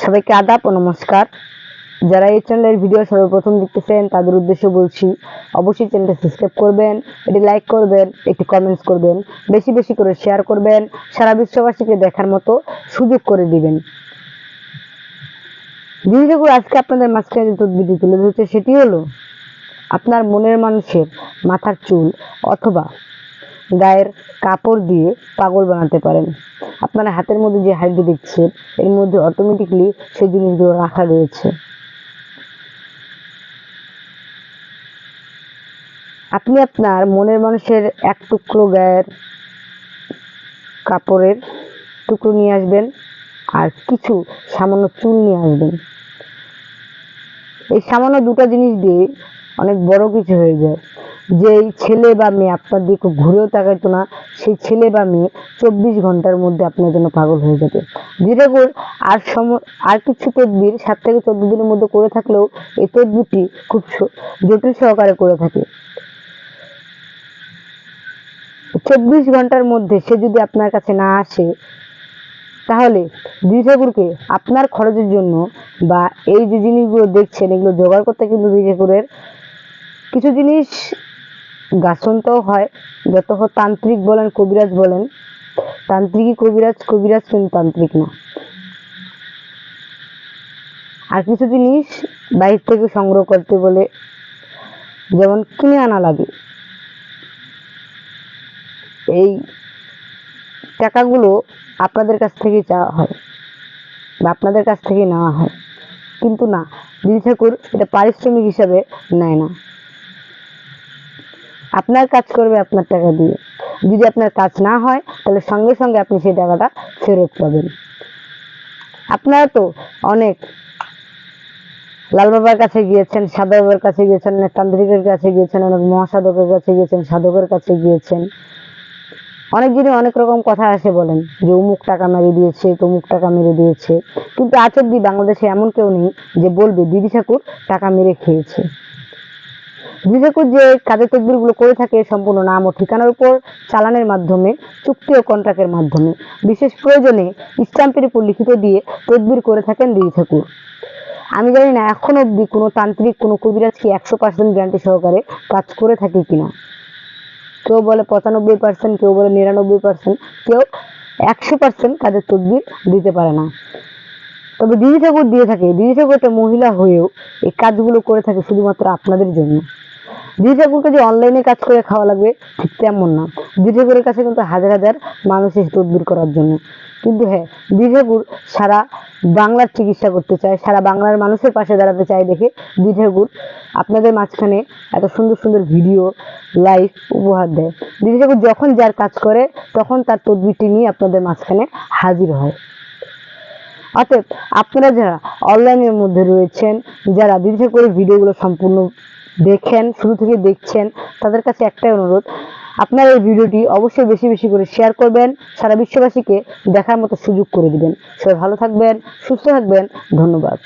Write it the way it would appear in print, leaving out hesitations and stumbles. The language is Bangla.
সবাইকে আদাব ও নমস্কার। যারা এই চ্যানেলের ভিডিও সর্বপ্রথম দেখতেছেন তাদের উদ্দেশ্যে বলছি, অবশ্যই চ্যানেলটা সাবস্ক্রাইব করবেন, এটি লাইক করবেন, একটি কমেন্টস করবেন, বেশি বেশি করে শেয়ার করবেন, সারা বিশ্ববাসীকে দেখার মতো সুযোগ করে দিবেন। যেগুলো আজকে আপনাদের মাঝখানে যে তদবিরটি তুলে ধরছে সেটি হলো আপনার মনের মানুষের মাথার চুল অথবা গায়ের কাপড় দিয়ে পাগল বানাতে পারেন। আপনার হাতের মধ্যে যে হাড়িটি দেখছেন এর মধ্যে অটোমেটিকলি সেই জিনিসগুলো রাখা রয়েছে। আপনি আপনার মনের মানুষের এক টুকরো গায়ের কাপড়ের টুকরো নিয়ে আসবেন আর কিছু সামান্য চুল নিয়ে আসবেন। এই সামান্য দুটো জিনিস দিয়ে অনেক বড় কিছু হয়ে যায়। যেই ছেলে বা মেয়ে আপনার দিকে ঘুরেও তাকাইতো না, সেই ছেলে বা মেয়ে 24 ঘন্টার মধ্যে আপনার জন্য পাগল হয়ে যাবে। যেটা আর কিছু তদবির 7 থেকে 14 দিনের মধ্যে করে থাকলেও এই তদবিরটি খুব জটিল সহকারে করে থাকে। 24 ঘন্টার মধ্যে সে যদি আপনার কাছে না আসে তাহলে দিদি ঠাকুরকে আপনার খরচের জন্য বা এই যে জিনিসগুলো দেখছেন এগুলো জোগাড় করতে কিন্তু দিদি ঠাকুরের কিছু জিনিস গাছনতেও হয়। যত তান্ত্রিক বলেন কবিরাজ বলেন, তান্ত্রিকই কবিরাজ, কবিরাজ কিন্তু তান্ত্রিক না। আর কিছু জিনিস বাইরে থেকে সংগ্রহ করতে বলে, যেমন কিনে আনা লাগে। এই টাকাগুলো আপনাদের কাছ থেকে চাওয়া হয় বা আপনাদের কাছ থেকে নেওয়া হয়, কিন্তু না, দিদি ঠাকুর এটা পারিশ্রমিক হিসাবে নেয় না। আপনার কাজ করবে আপনার টাকা দিয়ে। যদি আপনার কাজ না হয় তাহলে সঙ্গে সঙ্গে আপনি সেই টাকাটা ফেরত পাবেন। আপনারা তো অনেক লাল বাবার কাছে গিয়েছেন, সাদা বাবার কাছে গিয়েছেন, অনেক তান্ত্রিকের কাছে গিয়েছেন, অনেক মহাসাধকের কাছে গিয়েছেন, সাধকের কাছে গিয়েছেন। অনেক দিনই অনেক রকম কথা আসে বলেন যে অমুক টাকা মেরে দিয়েছে, তমুক টাকা মেরে দিয়েছে, কিন্তু আজ অব্দি বাংলাদেশে এমন কেউ নেই যে বলবে দিদি ঠাকুর টাকা মেরে খেয়েছে। দিদি ঠাকুর যে কাজের তদবিরগুলো করে থাকে সম্পূর্ণ নাম ও ঠিকানার উপর চালানের মাধ্যমে, চুক্তি ও কন্ট্রাক্টের মাধ্যমে, বিশেষ প্রয়োজনে স্ট্যাম্পের উপর লিখিত দিয়ে তদবির করে থাকেন দিদি ঠাকুর। আমি জানি না এখন অব্দি কোনো তান্ত্রিক, কোনো কবিরাজ কি 100% গ্যারান্টি সহকারে কাজ করে থাকে কিনা। কেউ বলে 95%, কেউ বলে 99%, কেউ 100% কাজের তদবির দিতে পারে না। তবে দিদি ঠাকুর দিয়ে থাকে। দিদি ঠাকুর একটা মহিলা হয়েও এই কাজগুলো করে থাকে শুধুমাত্র আপনাদের জন্য। দিদি ঠাকুরকে যে অনলাইনে কাজ করে খাওয়া লাগবে ঠিক তেমন না। দিদি ঠাকুরের কাছে কিন্তু হাজার হাজার মানুষ এসে তদবির করার জন্য। কিন্তু হ্যাঁ, দিদি ঠাকুর সারা বাংলার চিকিৎসা করতে চায়, সারা বাংলার মানুষের পাশে দাঁড়াতে চায় দেখে দিদি ঠাকুর আপনাদের মাঝখানে এত সুন্দর সুন্দর ভিডিও লাইভ উপহার দেয়। দিদি ঠাকুর যখন যার কাজ করে তখন তার তদবিরটি নিয়ে আপনাদের মাঝখানে হাজির হয়। অতএব আপনারা যারা অনলাইনের মধ্যে রয়েছেন, যারা দিদি ঠাকুরের ভিডিওগুলো সম্পূর্ণ দেখেন, শুরু থেকে দেখছেন, তাদের কাছে একটাই অনুরোধ, আপনারা এই ভিডিওটি অবশ্যই বেশি বেশি করে শেয়ার করবেন, সারা বিশ্ববাসীকে দেখার মতো সুযোগ করে দিবেন। সবাই ভালো থাকবেন, সুস্থ থাকবেন, ধন্যবাদ।